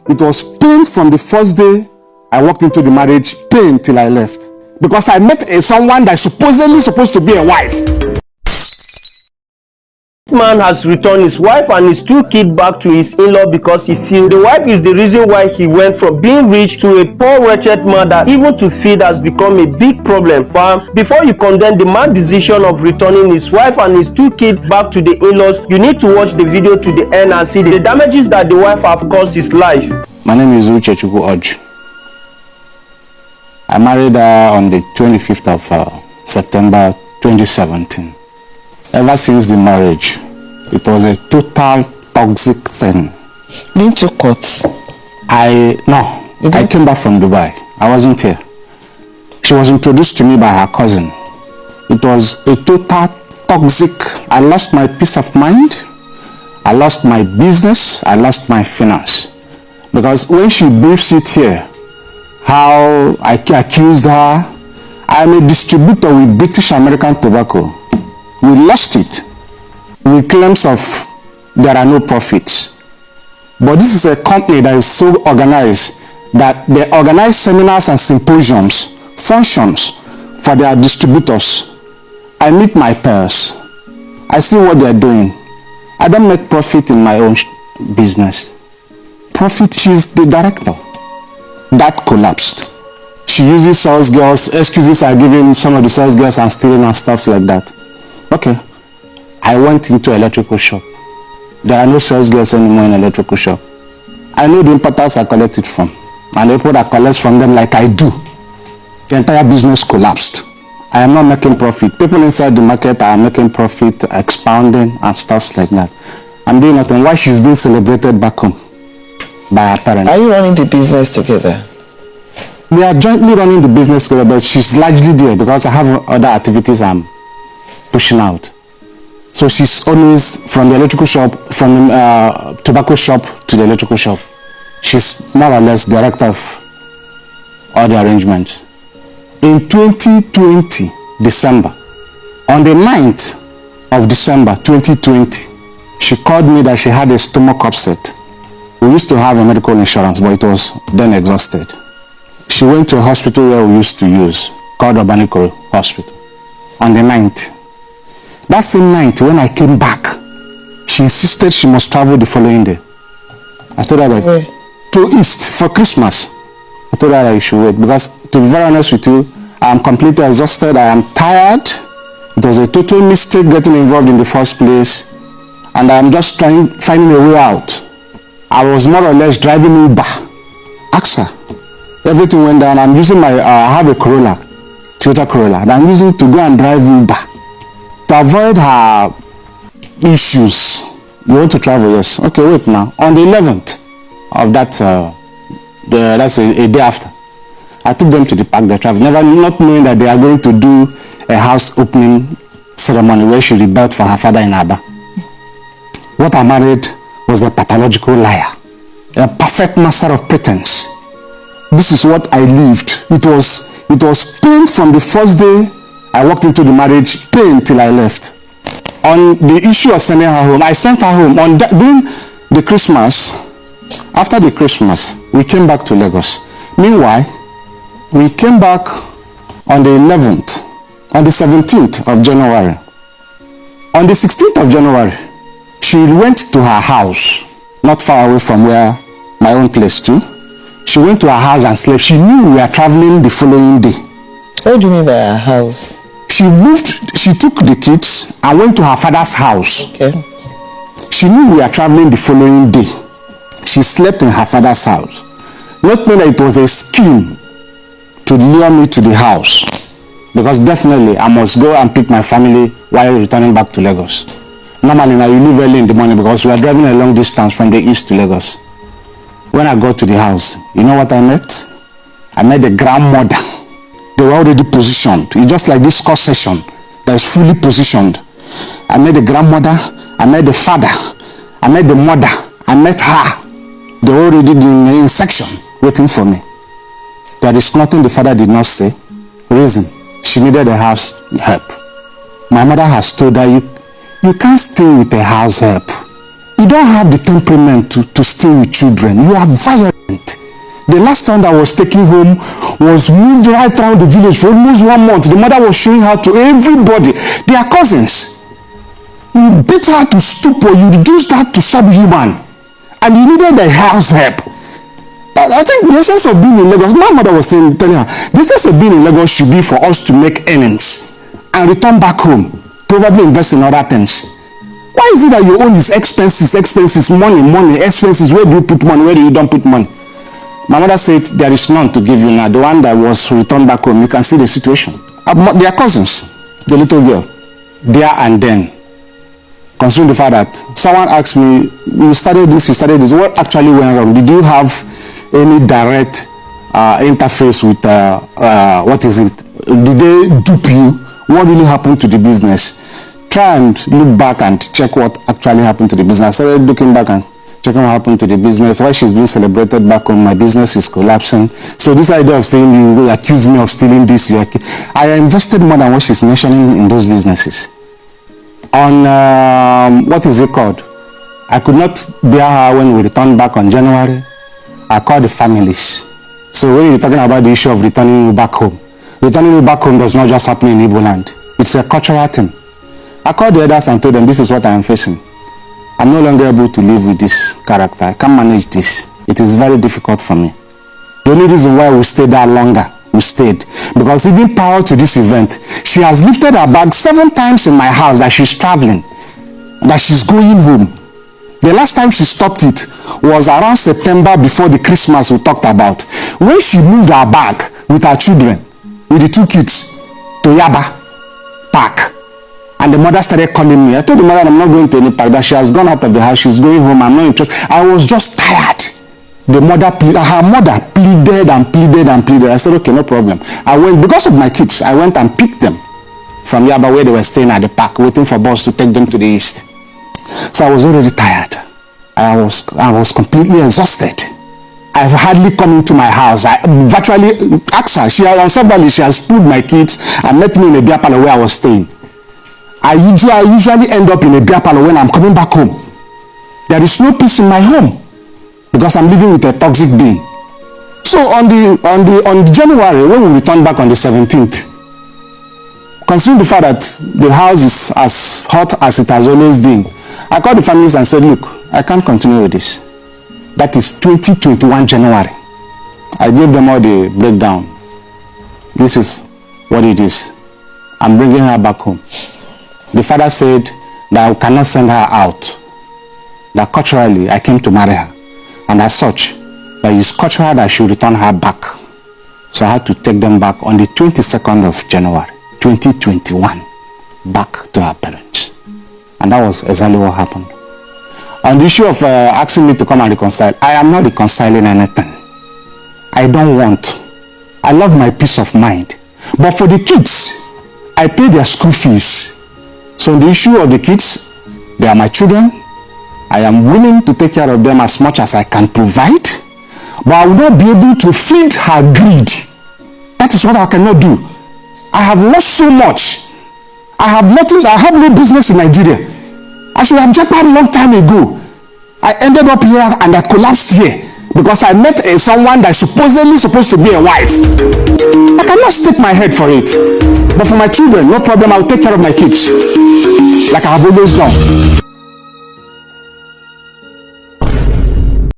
It was pain from the first day I walked into the marriage, pain till I left. Because I met someone that's supposedly supposed to be a wife. Man has returned his wife and his 2 kids back to his in-law because he feels the wife is the reason why he went from being rich to a poor wretched man that even to feed has become a big problem for him. Before you condemn the man's decision of returning his wife and his 2 kids back to the in-laws, you need to watch the video to the end and see the damages that the wife have caused his life. My name is Uchechukwu Oj. I married her on the 25th of September 2017. Ever since the marriage, it was a total toxic thing. Didn't you cut? I came back from Dubai. I wasn't here. She was introduced to me by her cousin. It was a total toxic. I lost my peace of mind. I lost my business. I lost my finance. Because when she briefs it here, how I accused her, I'm a distributor with British American Tobacco. We lost it with claims of there are no profits. But this is a company that is so organized that they organize seminars and symposiums, functions for their distributors. I meet my peers. I see what they are doing. I don't make profit in my own business. Profit, she's the director. That collapsed. She uses sales girls, excuses are given some of the sales girls and stealing and stuff like that. Okay, I went into electrical shop. There are no sales girls anymore in electrical shop. I know the importers I collected from, and the people that collect from them like I do. The entire business collapsed. I am not making profit. People inside the market are making profit, expounding and stuff like that. I'm doing nothing. Why she's being celebrated back home by her parents? Are you running the business together? We are jointly running the business together, but she's largely there because I have other activities I'm pushing out. So she's always from the electrical shop, from the tobacco shop to the electrical shop. She's more or less director of all the arrangements. In 2020, December, on the 9th of December 2020, she called me that she had a stomach upset. We used to have a medical insurance, but it was then exhausted. She went to a hospital where we used to use, called Obanikoro Hospital, on the 9th. That same night, when I came back, she insisted she must travel the following day. I told her that to East for Christmas. I told her that you should wait because, to be very honest with you, I am completely exhausted. I am tired. It was a total mistake getting involved in the first place, and I am just finding a way out. I was more or less driving Uber. Ask her. Everything went down. I'm using my, I have a Corolla, Toyota Corolla, and I'm using to go and drive Uber. To avoid her issues. You want to travel? Yes. Okay, wait now. On the 11th of that, that's a day after, I took them to the park. They traveled, not knowing that they are going to do a house opening ceremony where she rebelled for her father in Aba. What I married was a pathological liar, a perfect master of pretense. This is what I lived. It was pain from the first day I walked into the marriage, pain till I left. On the issue of sending her home, I sent her home during the Christmas. After the Christmas, we came back to Lagos. Meanwhile, we came back on the 11th, on the 17th of January. On the 16th of January, she went to her house, not far away from where my own place too. She went to her house and slept. She knew we were traveling the following day. What do you mean by her house? She took the kids and went to her father's house. Okay. She knew we were traveling the following day. She slept in her father's house. Not knowing that it was a scheme to lure me to the house. Because definitely I must go and pick my family while returning back to Lagos. Normally now you leave early in the morning because we are driving a long distance from the east to Lagos. When I got to the house, you know what I met? I met the grandmother. They were already positioned. It's just like this court session that is fully positioned. I met the grandmother, I met the father, I met the mother, I met her. They were already in section waiting for me. There is nothing the father did not say. Reason, she needed a house help. My mother has told her, you can't stay with a house help. You don't have the temperament to stay with children. You are violent. The last one that was taken home was moved right around the village for almost 1 month. The mother was showing her to everybody. They are cousins. You beat her to stupor, you reduced her to subhuman, and you needed the house help. I think the essence of being in Lagos, my mother was telling her, the essence of being in Lagos should be for us to make earnings and return back home, probably invest in other things. Why is it that your own is expenses, money, expenses? Where do you put money? Where do you don't put money? My mother said, there is none to give you now. The one that was returned back home, you can see the situation. They are cousins, the little girl, there and then. Considering the fact that someone asked me, you studied this, what actually went wrong? Did you have any direct interface with, what is it? Did they dupe you? What really happened to the business? Try and look back and check what actually happened to the business. I started looking back and checking what happened to the business, why she's being celebrated back home, my business is collapsing. So this idea of saying you accuse me of stealing this, I invested more than what she's mentioning in those businesses. On, what is it called? I could not bear her when we returned back on January. I called the families. So when you're talking about the issue of returning you back home does not just happen in Igbo land. It's a cultural thing. I called the elders and told them, this is what I am facing. I'm no longer able to live with this character. I can't manage this. It is very difficult for me. The only reason why we stayed there longer, we stayed, because even prior to this event, she has lifted her bag 7 times in my house that she's traveling, that she's going home. The last time she stopped it was around September, before the Christmas we talked about, when she moved her bag with her children, with the 2 kids, to Yaba Park. And the mother started calling me. I told the mother I'm not going to any park, that she has gone out of the house, she's going home, I'm not interested. I was just tired. Her mother pleaded and pleaded and pleaded. I said, okay, no problem. I went, because of my kids, I went and picked them from Yaba, where they were staying at the park, waiting for bus to take them to the east. So I was already tired. I was completely exhausted. I've hardly come into my house. I virtually asked her. She has pulled my kids and met me in a beer parlor where I was staying. I usually end up in a beer parlor when I'm coming back home. There is no peace in my home because I'm living with a toxic being. So on January, when we returned back on the 17th, considering the fact that the house is as hot as it has always been, I called the families and said, look, I can't continue with this. That is 2021 January. I gave them all the breakdown. This is what it is. I'm bringing her back home. The father said that I cannot send her out. That culturally, I came to marry her. And as such, that it's cultural that I should return her back. So I had to take them back on the 22nd of January, 2021, back to her parents. And that was exactly what happened. On the issue of asking me to come and reconcile, I am not reconciling anything. I don't want. I love my peace of mind. But for the kids, I pay their school fees. So on the issue of the kids, they are my children. I am willing to take care of them as much as I can provide. But I will not be able to feed her greed. That is what I cannot do. I have lost so much. I have nothing. I have no business in Nigeria. I should have jumped out a long time ago. I ended up here and I collapsed here because I met someone that's supposedly supposed to be a wife. I cannot stick my head for it. But for my children, no problem. I'll take care of my kids like I have always done.